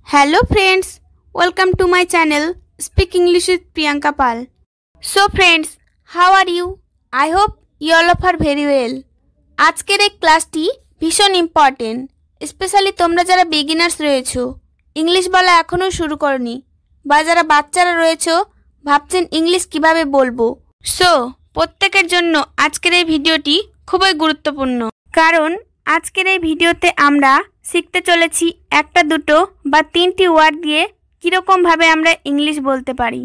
Hello friends, welcome to my channel Speak English with Priyanka Pal. So friends, how are you? I hope you all are very well. আজকের এই ক্লাসটি ভীষণ important, specially তোমরা যারা beginners রয়েছো, English বলা এখনো শুরু করনি, বা যারা বাচ্চারা রয়েছো ভাবছেন ইংলিশ কিভাবে বলবো। সো প্রত্যেকের জন্য আজকের এই ভিডিওটি খুবই গুরুত্বপূর্ণ, কারণ আজকের এই ভিডিওতে আমরা শিখতে চলেছি একটা দুটো বা তিনটি ওয়ার্ড দিয়ে কীরকম ভাবে আমরা ইংলিশ বলতে পারি।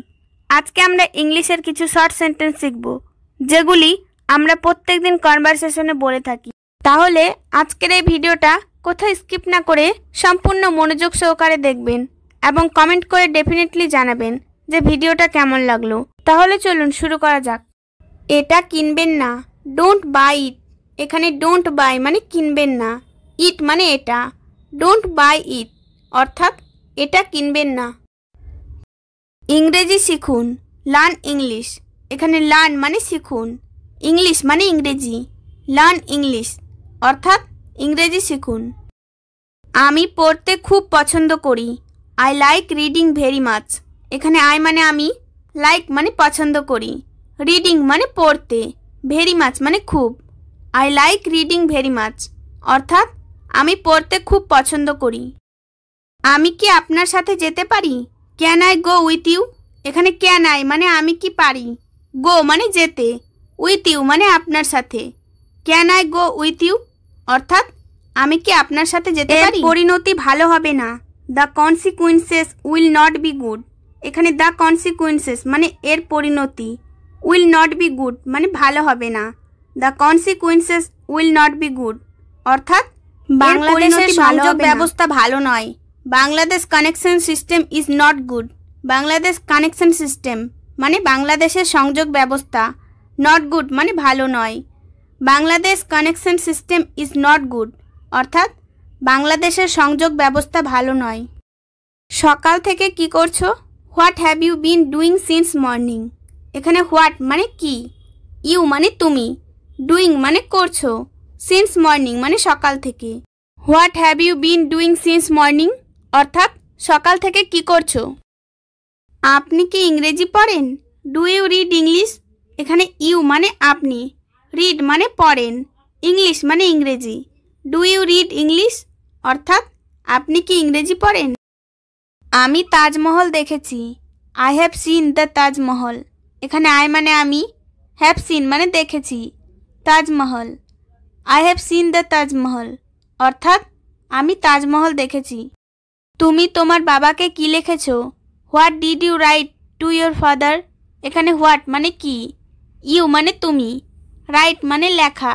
আজকে আমরা ইংলিশের কিছু শর্ট সেন্টেন্স শিখব, যেগুলি আমরা প্রত্যেকদিন কনভারসেশনে বলে থাকি। তাহলে আজকের এই ভিডিওটা কোথাও স্কিপ না করে সম্পূর্ণ মনোযোগ সহকারে দেখবেন এবং কমেন্ট করে ডেফিনেটলি জানাবেন যে ভিডিওটা কেমন লাগলো। তাহলে চলুন শুরু করা যাক। এটা কিনবেন না, ডোন্ট বাই ইট। এখানে ডোন্ট বাই মানে কিনবেন না, ইট মানে এটা, ডোন্ট বাই ইট অর্থাৎ এটা কিনবেন না। ইংরেজি শিখুন, লার্ন ইংলিশ। এখানে লার্ন মানে শিখুন, ইংলিশ মানে ইংরেজি, লার্ন ইংলিশ অর্থাৎ ইংরেজি শিখুন। আমি পড়তে খুব পছন্দ করি, I like reading very much. এখানে আই মানে আমি, লাইক মানে পছন্দ করি, রিডিং মানে পড়তে, ভেরি মাচ মানে খুব। I like reading very much অর্থাৎ আমি পড়তে খুব পছন্দ করি। আমি কি আপনার সাথে যেতে পারি? Can I go with you? এখানে ক্যান আই মানে আমি কি পারি, গো মানে যেতে, উইথ ইউ মানে আপনার সাথে। Can I go with you অর্থাৎ আমি কি আপনার সাথে যেতে পারি? পরিণতি ভালো হবে না, the consequences will not be good. এখানে দ্য কনসিকুয়েন্সেস মানে এর পরিণতি, উইল নট বি গুড মানে ভালো হবে না, the consequences will not be good অর্থাৎ বাংলাদেশের সংযোগ ব্যবস্থা ভালো নয়। Bangladesh connection system is not good. Bangladesh connection system মানে বাংলাদেশের সংযোগ ব্যবস্থা, নট গুড মানে ভালো নয়। Bangladesh connection system is not good অর্থাৎ বাংলাদেশের সংযোগ ব্যবস্থা ভালো নয়। সকাল থেকে কি করছো? What have you been doing since morning. এখানে হোয়াট মানে কি, ইউ মানে তুমি, ডুইং মানে করছো, সিন্স মর্নিং মানে সকাল থেকে। What have you been doing since morning অর্থাৎ সকাল থেকে কি করছো। আপনি কি ইংরেজি পড়েন? Do you read English? এখানে ইউ মানে আপনি, রিড মানে পড়েন, ইংলিশ মানে ইংরেজি, ডু ইউ রিড ইংলিশ অর্থাৎ আপনি কি ইংরেজি পড়েন। আমি তাজমহল দেখেছি, I have seen the Taj Mahal. এখানে আই মানে আমি, হ্যাভ সিন মানে দেখেছি, Taj Mahal, I have seen the Taj Mahal অর্থাৎ আমি তাজমহল দেখেছি। তুমি তোমার বাবাকে কি লিখেছো? What did you write to your father? এখানে হোয়াট মানে কি, ইউ মানে তুমি, রাইট মানে লেখা,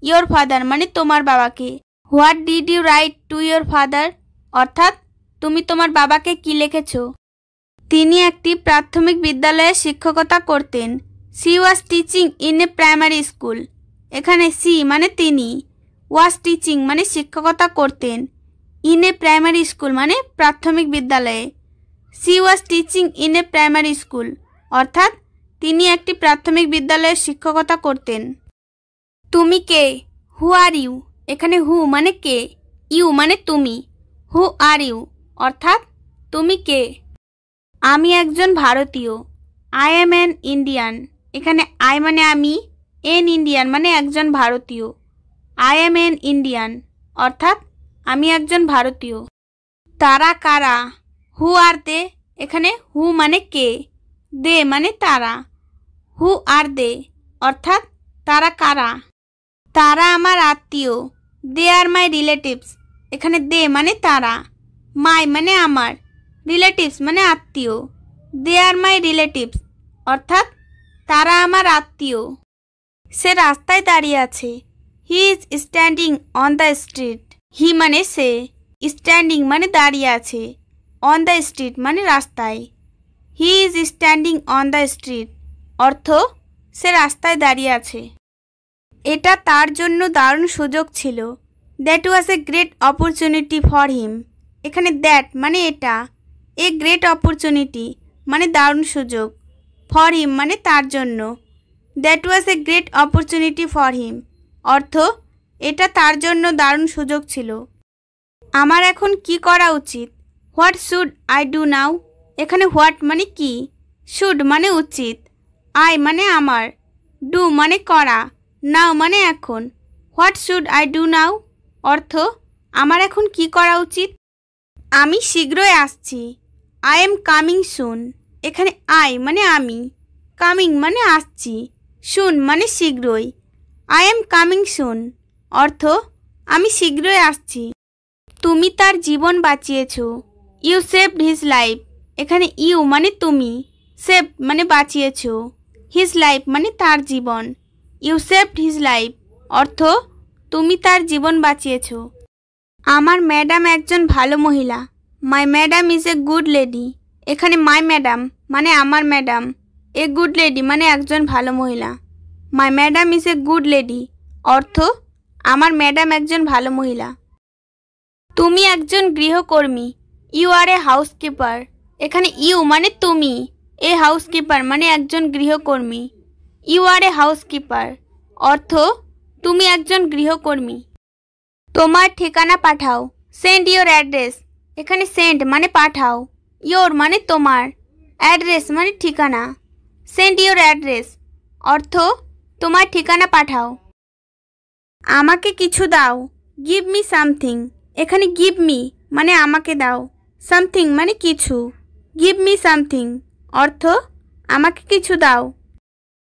ইয়োর ফাদার মানে তোমার বাবাকে। What did you write to your father অর্থাৎ তুমি তোমার বাবাকে কি লিখেছো। তিনি একটি প্রাথমিক বিদ্যালয়ে শিক্ষকতা করতেন, C was teaching in a primary school. এখানে সি মানে তিনি, ওয়াজ টিচিং মানে শিক্ষকতা করতেন, ইন এ প্রাইমারি স্কুল মানে প্রাথমিক বিদ্যালয়ে, C was teaching in a primary school অর্থাৎ তিনি একটি প্রাথমিক বিদ্যালয়ে শিক্ষকতা করতেন। তুমি কে? হু আর ইউ? এখানে হু মানে কে, ইউ মানে তুমি, হু আর ইউ অর্থাৎ তুমি কে। আমি একজন ভারতীয়, আই এম অ্যান ইন্ডিয়ান। এখানে আই মানে আমি, এন ইন্ডিয়ান মানে একজন ভারতীয়, আই এম অ্যান ইন্ডিয়ান অর্থাৎ আমি একজন ভারতীয়। তারা কারা? হু আর দে? এখানে হু মানে কে, দে মানে তারা, হু আর দে অর্থাৎ তারা কারা। তারা আমার আত্মীয়, দে আর মাই রিলেটিভস। এখানে দে মানে তারা, মাই মানে আমার, রিলেটিভস মানে আত্মীয়, দে আর মাই রিলেটিভস অর্থাৎ তারা আমার আত্মীয়। সে রাস্তায় দাঁড়িয়ে আছে, he is standing on the street. He মানে সে, স্ট্যান্ডিং মানে দাঁড়িয়ে আছে, অন দ্য স্ট্রিট মানে রাস্তায়, হি is standing on the street অর্থ সে রাস্তায় দাঁড়িয়ে আছে। এটা তার জন্য দারুণ সুযোগ ছিল, that was a great opportunity for him. এখানে দ্যাট মানে এটা, এ গ্রেট অপরচুনিটি মানে দারুণ সুযোগ, ফর হিম মানে তার জন্য, that was a great opportunity for him অর্থ এটা তার জন্য দারুণ সুযোগ ছিল। আমার এখন কি করা উচিত? What should I do now? এখানে হোয়াট মানে কি, শুড মানে উচিত, আই মানে আমার, ডু মানে করা, নাও মানে এখন। What should I do now অর্থ আমার এখন কি করা উচিত। আমি শীঘ্রই আসছি, আই এম কামিং সুন। এখানে আই মানে আমি, কামিং মানে আসছি, সুন মানে শীঘ্রই। আই এম কামিং সুন অর্থ আমি শীঘ্রই আসছি। তুমি তার জীবন বাঁচিয়েছ, ইউ সেভড হিজ লাইফ। এখানে ইউ মানে তুমি, সেভড মানে বাঁচিয়েছ, হিজ লাইফ মানে তার জীবন। ইউ সেভড হিজ লাইফ অর্থ তুমি তার জীবন বাঁচিয়েছ। আমার ম্যাডাম একজন ভালো মহিলা, মাই madam is a good lady. এখানে মাই ম্যাডাম মানে আমার ম্যাডাম, এ গুড লেডি মানে একজন ভালো মহিলা। মাই madam is a good lady অর্থ আমার ম্যাডাম একজন ভালো মহিলা। তুমি একজন গৃহকর্মী, ইউ আর এ হাউসকিপার। এখানে ইউ মানে তুমি, এ হাউসকিপার মানে একজন গৃহকর্মী। ইউ আর এ হাউসকিপার অর্থ তুমি একজন গৃহকর্মী। তোমার ঠিকানা পাঠাও, সেন্ড ইয়োর অ্যাড্রেস। এখানে সেন্ড মানে পাঠাও, ইয়োর মানে তোমার, অ্যাড্রেস মানে ঠিকানা। সেন্ড ইয়োর অ্যাড্রেস অর্থ তোমার ঠিকানা পাঠাও। আমাকে কিছু দাও, গিভ মি সামথিং। এখানে গিভ মি মানে আমাকে দাও, সামথিং মানে কিছু, গিভ মি সামথিং অর্থ আমাকে কিছু দাও।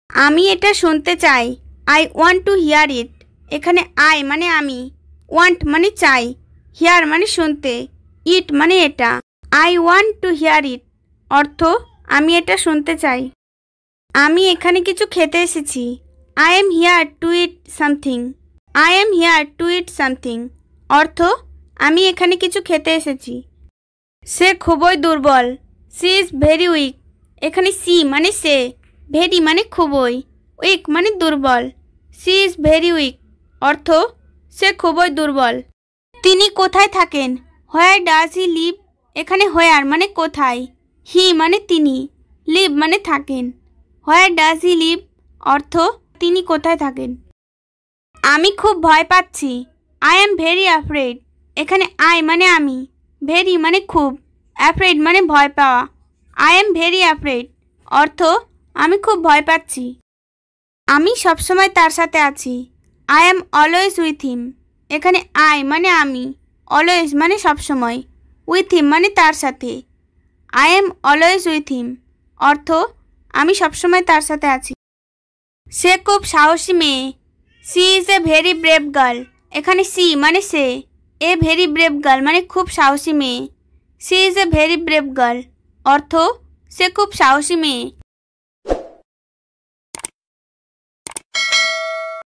আমি এটা শুনতে চাই, আই ওয়ান্ট টু হিয়ার ইট। এখানে আই মানে আমি, ওয়ান্ট মানে চাই, হিয়ার মানে শুনতে, ইট মানে এটা। আই ওয়ান্ট টু হিয়ার ইট অর্থ আমি এটা শুনতে চাই। আমি এখানে কিছু খেতে এসেছি, I am here two it something. I am here two it something অর্থ আমি এখানে কিছু খেতে এসেছি। সে খুবই দুর্বল, সি ইজ ভেরি উইক। এখানে সি মানে সে, ভেরি মানে খুবই, উইক মানে দুর্বল। সি ইজ ভেরি উইক অর্থ সে খুবই দুর্বল। তিনি কোথায় থাকেন, হোয়ার ডাজ হি লিভ। এখানে হোয়ার মানে কোথায়, হি মানে তিনি, লিভ মানে থাকেন। হোয়ার ডাজ হি লিভ অর্থ তিনি কোথায় থাকেন। আমি খুব ভয় পাচ্ছি, আই এম ভেরি অ্যাফ্রেড। এখানে আই মানে আমি, ভেরি মানে খুব, অ্যাফ্রেড মানে ভয় পাওয়া। আই এম ভেরি অ্যাফ্রেড অর্থ আমি খুব ভয় পাচ্ছি। আমি সবসময় তার সাথে আছি, I am always with him. এখানে আই মানে আমি, অলওয়েজ মানে সবসময়, উইথ হিম মানে তার সাথে। I am always with him অর্থ আমি সবসময় তার সাথে আছি। সে খুব সাহসী মেয়ে, she is a very brave girl. এখানে সি মানে সে, এ ভেরি ব্রেভ গার্ল মানে খুব সাহসী মেয়ে। She is a very brave girl অর্থ সে খুব সাহসী মেয়ে।